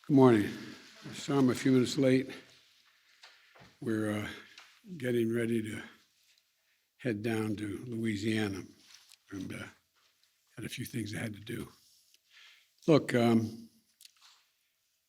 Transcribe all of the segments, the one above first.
Good morning. So I'm a few minutes late. We're getting ready to head down to Louisiana and had a few things I had to do. Look, as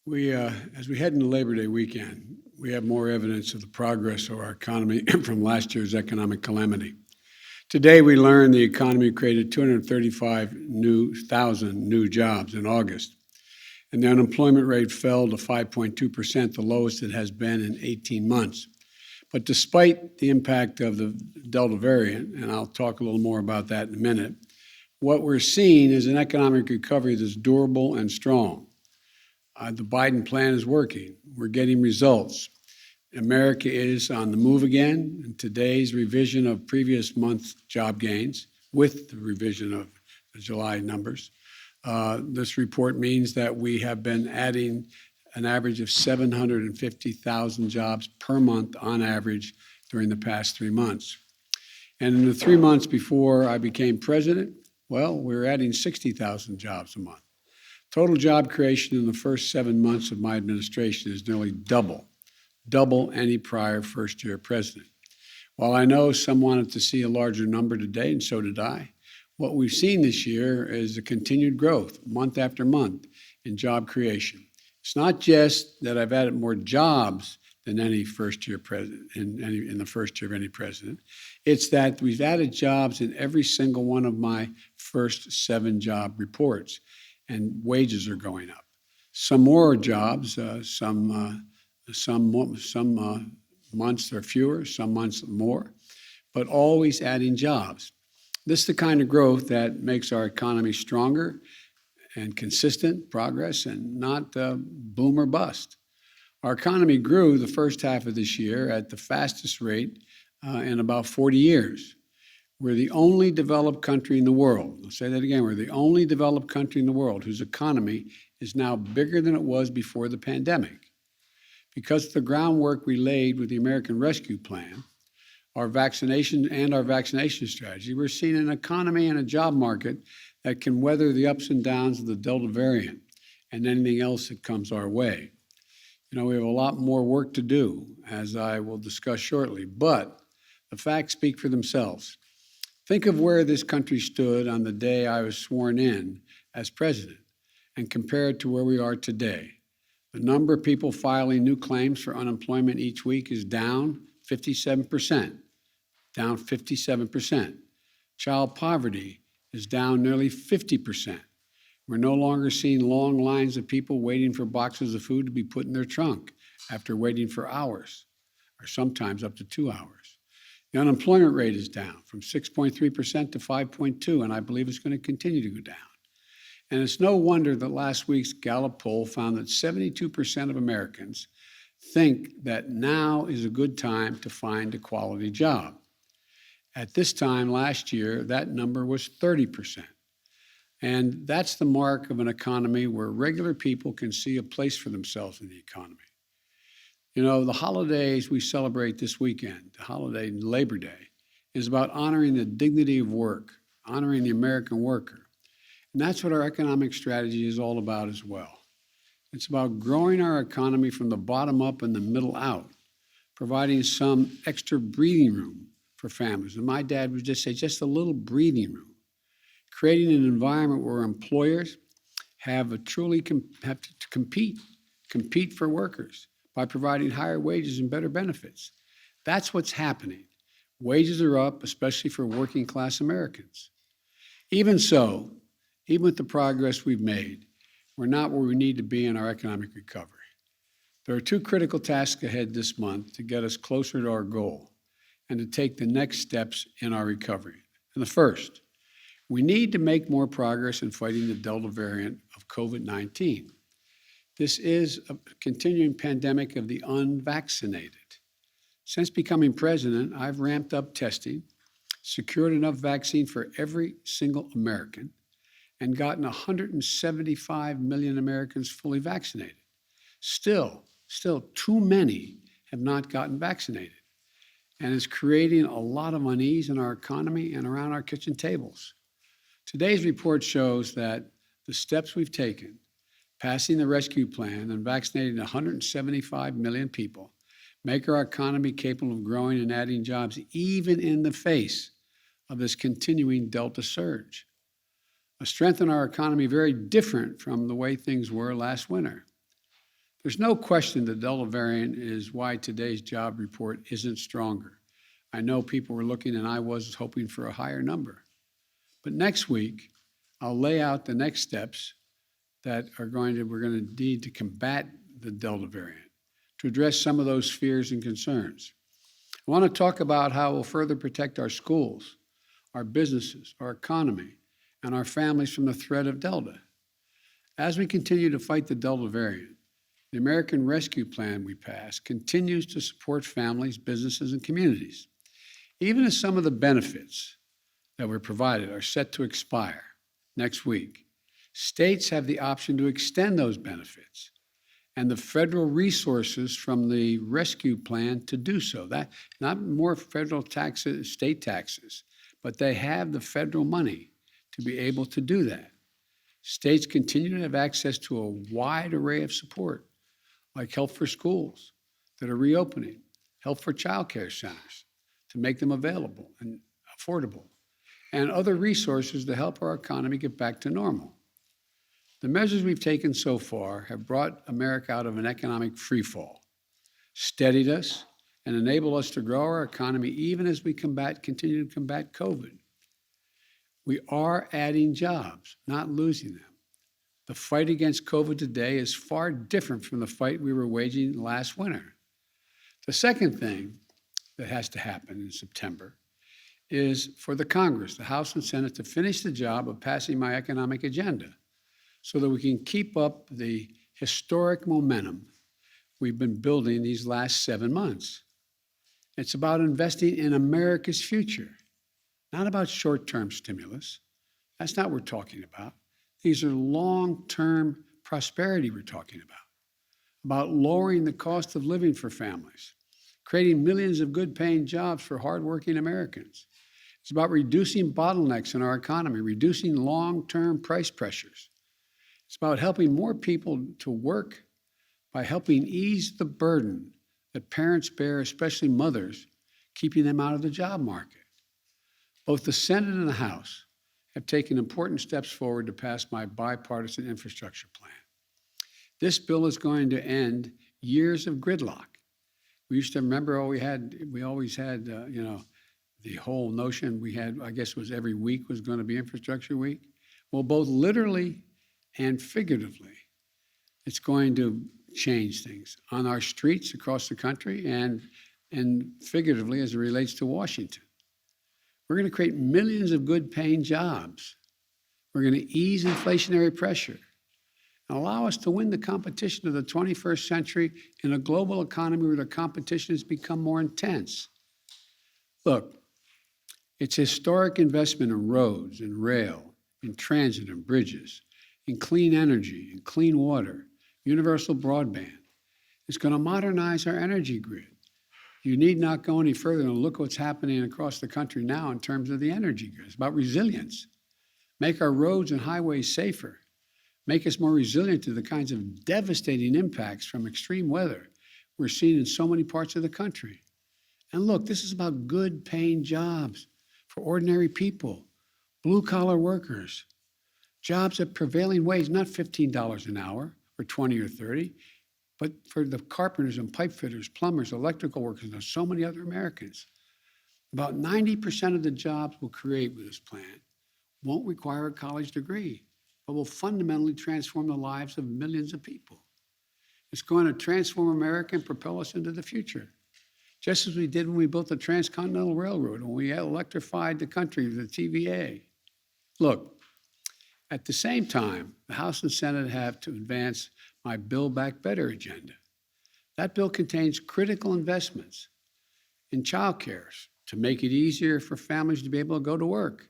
we head into Labor Day weekend, we have more evidence of the progress of our economy from last year's economic calamity. Today, we learned the economy created 235,000 new jobs in August, and the unemployment rate fell to 5.2%, the lowest it has been in 18 months. But despite the impact of the Delta variant, and I'll talk a little more about that in a minute, what we're seeing is an economic recovery that's durable and strong. The Biden plan is working. We're getting results. America is on the move again, and today's revision of previous month's job gains, with the revision of the July numbers, this report means that we have been adding an average of 750,000 jobs per month on average during the past 3 months. And in the 3 months before I became president, well, we're adding 60,000 jobs a month. Total job creation in the first 7 months of my administration is nearly double any prior first-year president. While I know some wanted to see a larger number today, and so did I, what we've seen this year is a continued growth, month after month, in job creation. It's not just that I've added more jobs than any first-year president, in the first year of any president. It's that we've added jobs in every single one of my first 7 job reports, and wages are going up. Some more jobs, some months are fewer, some months more, but always adding jobs. This is the kind of growth that makes our economy stronger and consistent progress and not boom or bust. Our economy grew the first half of this year at the fastest rate in about 40 years. We're the only developed country in the world. I'll say that again. We're the only developed country in the world whose economy is now bigger than it was before the pandemic. Because of the groundwork we laid with the American Rescue Plan, our vaccination strategy, we're seeing an economy and a job market that can weather the ups and downs of the Delta variant and anything else that comes our way. You know, we have a lot more work to do, as I will discuss shortly, but the facts speak for themselves. Think of where this country stood on the day I was sworn in as president and compare it to where we are today. The number of people filing new claims for unemployment each week is down 57%. Down 57%. Child poverty is down nearly 50%. We're no longer seeing long lines of people waiting for boxes of food to be put in their trunk after waiting for hours, or sometimes up to 2 hours. The unemployment rate is down from 6.3% to 5.2%, and I believe it's going to continue to go down. And it's no wonder that last week's Gallup poll found that 72% of Americans think that now is a good time to find a quality job. At this time last year, that number was 30%. And that's the mark of an economy where regular people can see a place for themselves in the economy. You know, the holidays we celebrate this weekend, the holiday Labor Day, is about honoring the dignity of work, honoring the American worker. And that's what our economic strategy is all about as well. It's about growing our economy from the bottom up and the middle out, providing some extra breathing room for families. And my dad would just say, just a little breathing room, creating an environment where employers have to compete for workers by providing higher wages and better benefits. That's what's happening. Wages are up, especially for working class Americans. Even so, even with the progress we've made, we're not where we need to be in our economic recovery. There are 2 critical tasks ahead this month to get us closer to our goal and to take the next steps in our recovery. And the first, we need to make more progress in fighting the Delta variant of COVID-19. This is a continuing pandemic of the unvaccinated. Since becoming president, I've ramped up testing, secured enough vaccine for every single American, and gotten 175 million Americans fully vaccinated. Still, too many have not gotten vaccinated. And it's creating a lot of unease in our economy and around our kitchen tables. Today's report shows that the steps we've taken, Passing the rescue plan and vaccinating 175 million people make our economy capable of growing and adding jobs even in the face of this continuing Delta surge. A strength in our economy very different from the way things were last winter. There's no question the Delta variant is why today's job report isn't stronger. I know people were looking, and I was hoping for a higher number. But next week, I'll lay out the next steps that we're going to need to combat the Delta variant, to address some of those fears and concerns. I want to talk about how we'll further protect our schools, our businesses, our economy, and our families from the threat of Delta. As we continue to fight the Delta variant, the American Rescue Plan we passed continues to support families, businesses, and communities. Even as some of the benefits that were provided are set to expire next week, states have the option to extend those benefits and the federal resources from the rescue plan to do so. That not more federal taxes, state taxes, but they have the federal money to be able to do that. States continue to have access to a wide array of support, like Help for Schools that are reopening, Help for Child Care Centers to make them available and affordable, and other resources to help our economy get back to normal. The measures we've taken so far have brought America out of an economic freefall, steadied us, and enabled us to grow our economy even as we continue to combat COVID. We are adding jobs, not losing them. The fight against COVID today is far different from the fight we were waging last winter. The second thing that has to happen in September is for the Congress, the House and Senate, to finish the job of passing my economic agenda so that we can keep up the historic momentum we've been building these last 7 months. It's about investing in America's future, not about short-term stimulus. That's not what we're talking about. These are long-term prosperity we're talking about lowering the cost of living for families, creating millions of good-paying jobs for hardworking Americans. It's about reducing bottlenecks in our economy, reducing long-term price pressures. It's about helping more people to work by helping ease the burden that parents bear, especially mothers, keeping them out of the job market. Both the Senate and the House have taken important steps forward to pass my bipartisan infrastructure plan. This bill is going to end years of gridlock. We used to remember, we always had, the whole notion we had, I guess it was every week was going to be Infrastructure Week. Well, both literally and figuratively, it's going to change things on our streets across the country and figuratively as it relates to Washington. We're going to create millions of good-paying jobs. We're going to ease inflationary pressure and allow us to win the competition of the 21st century in a global economy where the competition has become more intense. Look, it's historic investment in roads and rail, in transit and bridges, in clean energy, in clean water, universal broadband. It's going to modernize our energy grid. You need not go any further than look what's happening across the country now in terms of the energy grid. It's about resilience. Make our roads and highways safer. Make us more resilient to the kinds of devastating impacts from extreme weather we're seeing in so many parts of the country. And look, this is about good paying jobs for ordinary people, blue-collar workers, jobs at prevailing wage, not $15 an hour or 20 or 30, but for the carpenters and pipe fitters, plumbers, electrical workers, and so many other Americans. About 90% of the jobs we'll create with this plan won't require a college degree, but will fundamentally transform the lives of millions of people. It's going to transform America and propel us into the future, just as we did when we built the Transcontinental Railroad, when we electrified the country with the TVA. Look, at the same time, the House and Senate have to advance my Build Back Better agenda. That bill contains critical investments in child care to make it easier for families to be able to go to work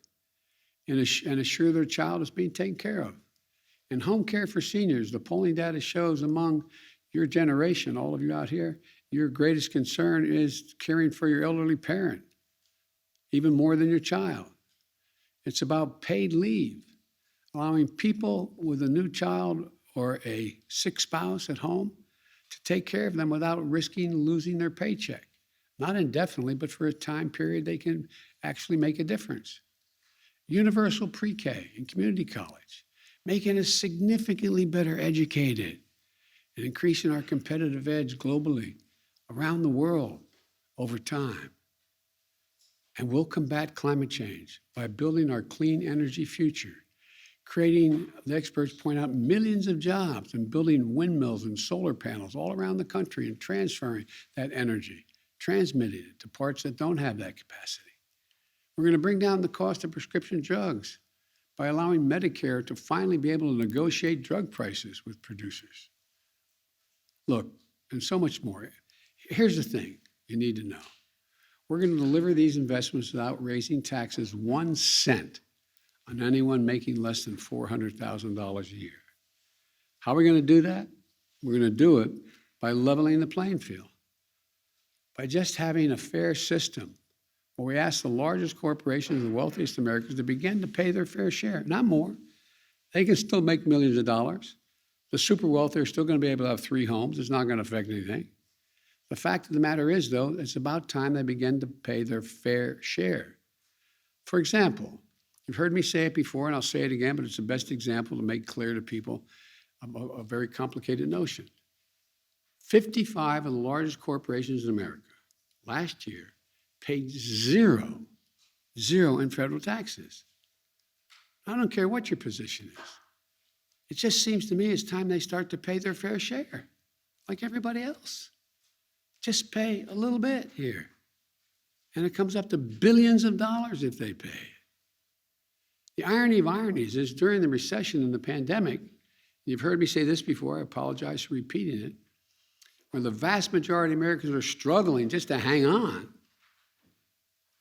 and assure their child is being taken care of. In home care for seniors, the polling data shows among your generation, all of you out here, your greatest concern is caring for your elderly parent, even more than your child. It's about paid leave, allowing people with a new child or a sick spouse at home to take care of them without risking losing their paycheck. Not indefinitely, but for a time period they can actually make a difference. Universal pre-K and community college, making us significantly better educated and increasing our competitive edge globally, around the world, over time. And we'll combat climate change by building our clean energy future, creating, the experts point out, millions of jobs and building windmills and solar panels all around the country and transferring that energy, transmitting it to parts that don't have that capacity. We're going to bring down the cost of prescription drugs by allowing Medicare to finally be able to negotiate drug prices with producers. Look, and so much more. Here's the thing you need to know. We're going to deliver these investments without raising taxes 1 cent on anyone making less than $400,000 a year. How are we going to do that? We're going to do it by leveling the playing field, by just having a fair system where we ask the largest corporations and the wealthiest Americans to begin to pay their fair share, not more. They can still make millions of dollars. The super wealthy are still going to be able to have 3 homes. It's not going to affect anything. The fact of the matter is, though, it's about time they begin to pay their fair share. For example, you've heard me say it before, and I'll say it again, but it's the best example to make clear to people a very complicated notion. 55 of the largest corporations in America last year paid zero in federal taxes. I don't care what your position is. It just seems to me it's time they start to pay their fair share, like everybody else. Just pay a little bit here. And it comes up to billions of dollars if they pay. The irony of ironies is during the recession and the pandemic, you've heard me say this before, I apologize for repeating it, where the vast majority of Americans are struggling just to hang on,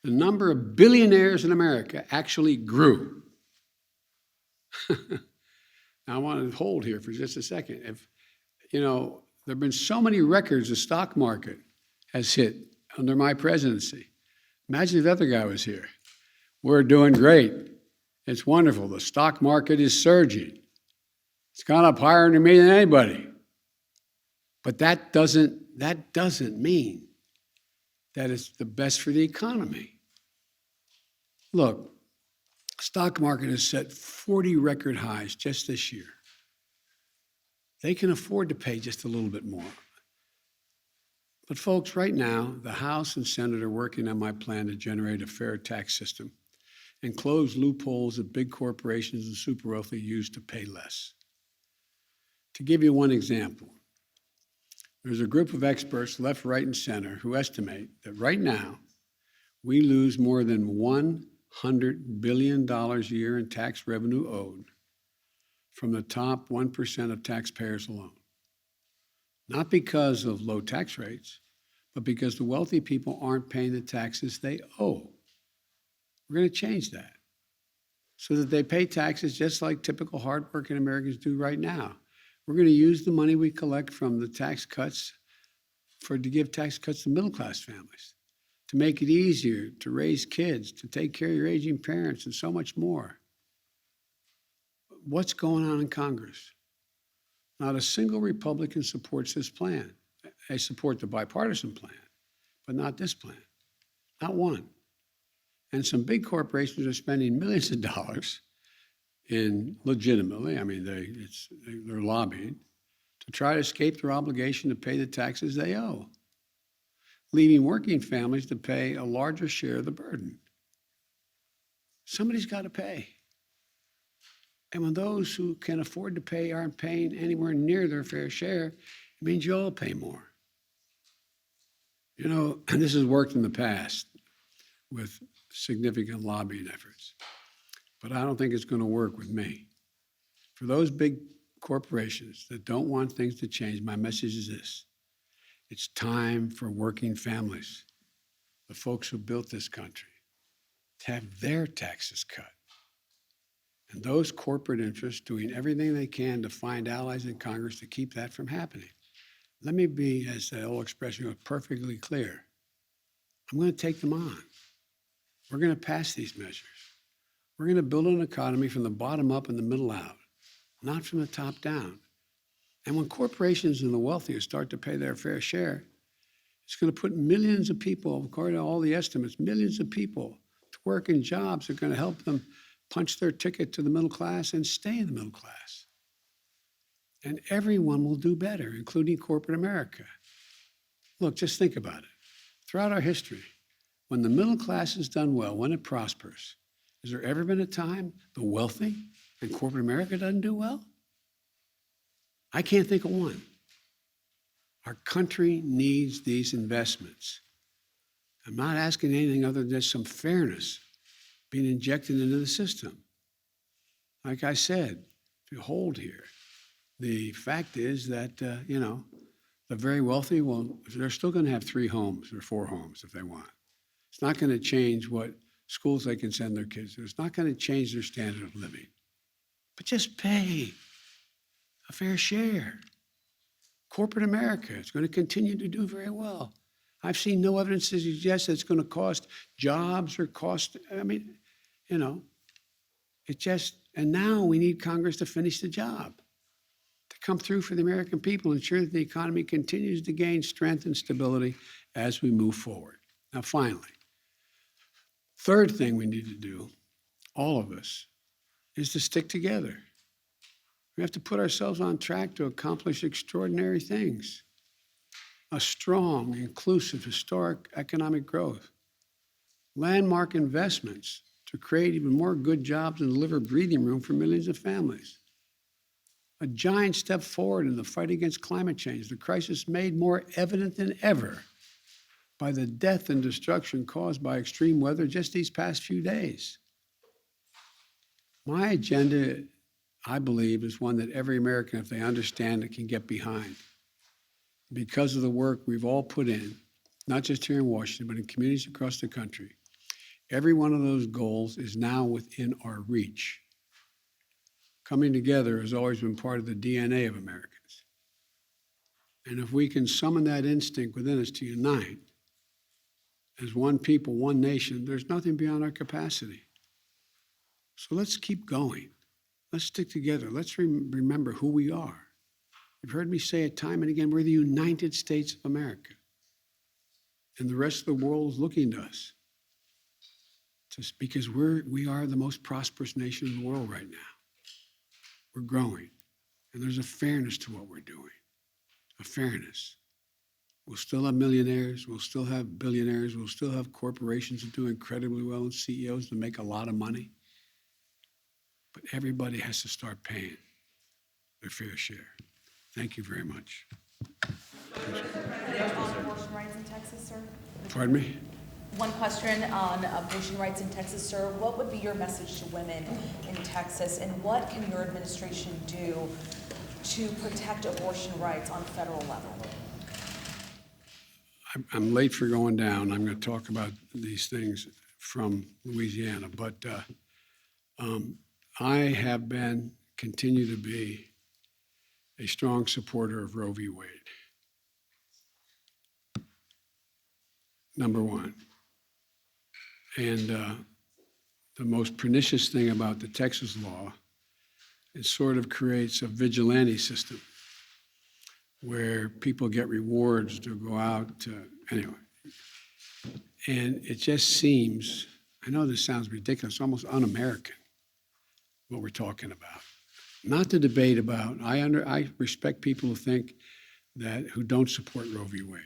the number of billionaires in America actually grew. Now I want to hold here for just a second. There have been so many records the stock market has hit under my presidency. Imagine if the other guy was here. We're doing great. It's wonderful. The stock market is surging. It's gone up higher than me than anybody. But that doesn't mean that it's the best for the economy. Look, stock market has set 40 record highs just this year. They can afford to pay just a little bit more. But folks, right now, the House and Senate are working on my plan to generate a fair tax system and close loopholes that big corporations and super wealthy use to pay less. To give you one example, there's a group of experts, left, right, and center, who estimate that right now we lose more than $100 billion a year in tax revenue owed from the top 1% of taxpayers alone. Not because of low tax rates, but because the wealthy people aren't paying the taxes they owe. We're going to change that so that they pay taxes just like typical hardworking Americans do right now. We're going to use the money we collect from the tax cuts to give tax cuts to middle-class families, to make it easier to raise kids, to take care of your aging parents, and so much more. What's going on in Congress? Not a single Republican supports this plan. They support the bipartisan plan, but not this plan. Not one. And some big corporations are spending millions of dollars legitimately, they're lobbying, to try to escape their obligation to pay the taxes they owe, leaving working families to pay a larger share of the burden. Somebody's got to pay. And when those who can afford to pay aren't paying anywhere near their fair share, it means you all pay more. And this has worked in the past with significant lobbying efforts, but I don't think it's going to work with me. For those big corporations that don't want things to change, my message is this: it's time for working families, the folks who built this country, to have their taxes cut. And those corporate interests doing everything they can to find allies in Congress to keep that from happening. Let me be, as the old expression goes, perfectly clear. I'm going to take them on. We're going to pass these measures. We're going to build an economy from the bottom up and the middle out, not from the top down. And when corporations and the wealthy start to pay their fair share, it's going to put millions of people, according to all the estimates, millions of people to work in jobs that are going to help them punch their ticket to the middle class and stay in the middle class. And everyone will do better, including corporate America. Look, just think about it. Throughout our history, when the middle class has done well, when it prospers, has there ever been a time the wealthy and corporate America doesn't do well? I can't think of one. Our country needs these investments. I'm not asking anything other than just some fairness being injected into the system. Like I said, if you hold here, the fact is that, the very wealthy, well, they're still going to have 3 homes or 4 homes if they want. It's not going to change what schools they can send their kids to. It's not going to change their standard of living. But just pay a fair share. Corporate America is going to continue to do very well. I've seen no evidence to suggest that it's going to cost jobs or cost, and now we need Congress to finish the job, to come through for the American people, ensure that the economy continues to gain strength and stability as we move forward. Now, finally, third thing we need to do, all of us, is to stick together. We have to put ourselves on track to accomplish extraordinary things. A strong, inclusive, historic economic growth, landmark investments to create even more good jobs and deliver breathing room for millions of families. A giant step forward in the fight against climate change, the crisis made more evident than ever by the death and destruction caused by extreme weather just these past few days. My agenda, I believe, is one that every American, if they understand it, can get behind. Because of the work we've all put in, not just here in Washington, but in communities across the country, every one of those goals is now within our reach. Coming together has always been part of the DNA of Americans. And if we can summon that instinct within us to unite as one people, one nation, there's nothing beyond our capacity. So let's keep going. Let's stick together. Let's remember who we are. You've heard me say it time and again, we're the United States of America. And the rest of the world is looking to us just because we are the most prosperous nation in the world right now. We're growing. And there's a fairness to what we're doing. A fairness. We'll still have millionaires. We'll still have billionaires. We'll still have corporations that do incredibly well and CEOs that make a lot of money. But everybody has to start paying their fair share. Thank you very much. On abortion rights in Texas, sir? Pardon me? One question on abortion rights in Texas, sir. What would be your message to women in Texas, and what can your administration do to protect abortion rights on a federal level? I'm late for going down. I'm going to talk about these things from Louisiana, but I have been, continue to be, a strong supporter of Roe v. Wade. Number one. And the most pernicious thing about the Texas law, it sort of creates a vigilante system where people get rewards to go out to, anyway. And it just seems, I know this sounds ridiculous, almost un-American, what we're talking about. Not to debate about, I respect people who think that, who don't support Roe v. Wade.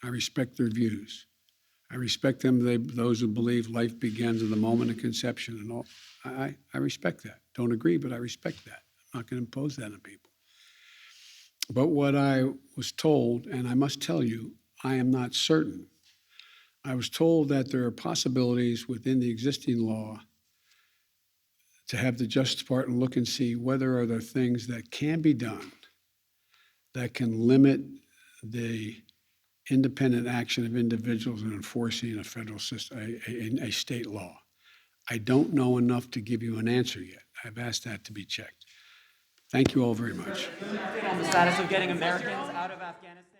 I respect their views. I respect them, those who believe life begins at the moment of conception and all. I respect that. Don't agree, but I respect that. I'm not going to impose that on people. But what I was told, and I must tell you, I am not certain. I was told that there are possibilities within the existing law to have the Justice Department look and see whether are there things that can be done that can limit the independent action of individuals in enforcing a federal system, a state law. I don't know enough to give you an answer yet. I've asked that to be checked. Thank you all very much. On the status of getting Americans out of Afghanistan.